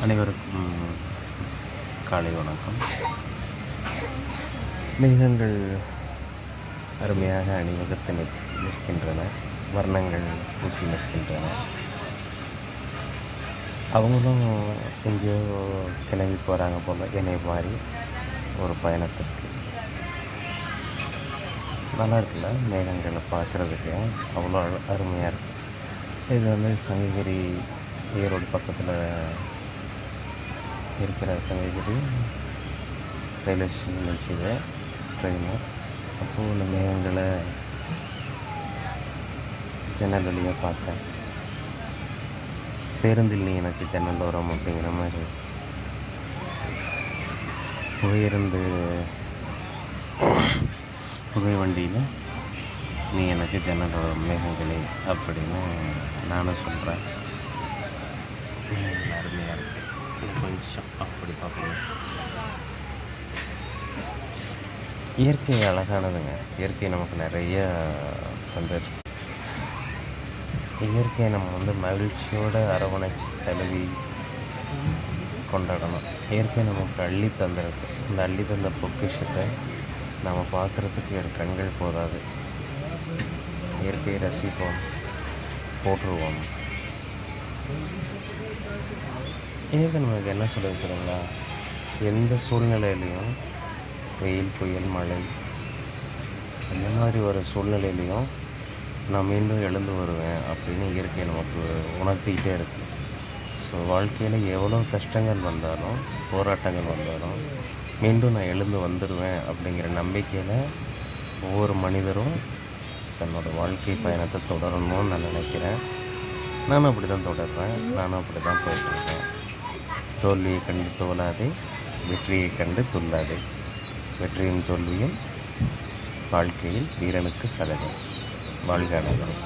அனைவருக்கும் காலை வணக்கம். மேகங்கள் அருமையாக அணிவகுத்து நிற்கின்றன. வர்ணங்கள் பூசி நிற்கின்றன. அவங்களும் எங்கேயோ கிளம்பி போகிறாங்க போல், என்னை மாதிரி ஒரு பயணத்திற்கு. நல்லா இருக்குல்ல மேகங்களை பார்க்குறதுக்கு, அவ்வளோ அருமையாக இருக்குது. இது சங்ககிரி ஈரோடு பக்கத்தில் இருக்கிற சங்ககிரி ரயில்வே ஸ்டேஷன் நிற்கிது ட்ரெயினு. அப்போது இந்த மேகங்களை ஜன்னல் வழியாக பார்த்தேன். பேருந்தில் நீ எனக்கு ஜன்னல் வரும் அப்படிங்கிற மாதிரி, புகை வண்டியில் நீ எனக்கு ஜன்னல் வரும் மேகங்களே அப்படின்னு நானும் சொல்கிறேன். அருமையாக இருக்குது. கொஞ்சம் அப்படி பார்க்கணும். இயற்கை அழகானதுங்க. இயற்கை நமக்கு நிறைய தந்துருக்கு. இயற்கையை நம்ம மகிழ்ச்சியோடு அரவணைச்சி தழுவி கொண்டாடணும். இயற்கை நமக்கு அள்ளி தந்திருக்கு. இந்த அள்ளி தந்த பொக்கிஷத்தை நம்ம பார்க்குறதுக்கு ஒரு கண்கள் போதாது. இயற்கையை ரசிப்போம், போற்றுவோம். இயற்கை நமக்கு என்ன சொல்லியிருக்கிறீங்களா? எந்த சூழ்நிலையிலையும், வெயில், புயல், மழை, அந்த மாதிரி ஒரு சூழ்நிலையிலையும் நான் மீண்டும் எழுந்து வருவேன் அப்படின்னு இயற்கை நமக்கு உணர்த்திக்கிட்டே இருக்குது. ஸோ வாழ்க்கையில் எவ்வளோ கஷ்டங்கள் வந்தாலும், போராட்டங்கள் வந்தாலும் மீண்டும் நான் எழுந்து வந்துடுவேன் அப்படிங்கிற நம்பிக்கையில் ஒவ்வொரு மனிதரும் தன்னோட வாழ்க்கை பயணத்தை தொடரணும்னு நான் நினைக்கிறேன். நானும் அப்படி தான் தொடர்றேன். நானும் அப்படி தான் போயிட்டுருக்கேன். தோல்வியை கண்டு தோலாதே, வெற்றியை கண்டு துள்ளாதே. வெற்றியும் தோல்வியும் வாழ்க்கையில் வீரனுக்கு சகஜம். வாழ்க அனைவரும்.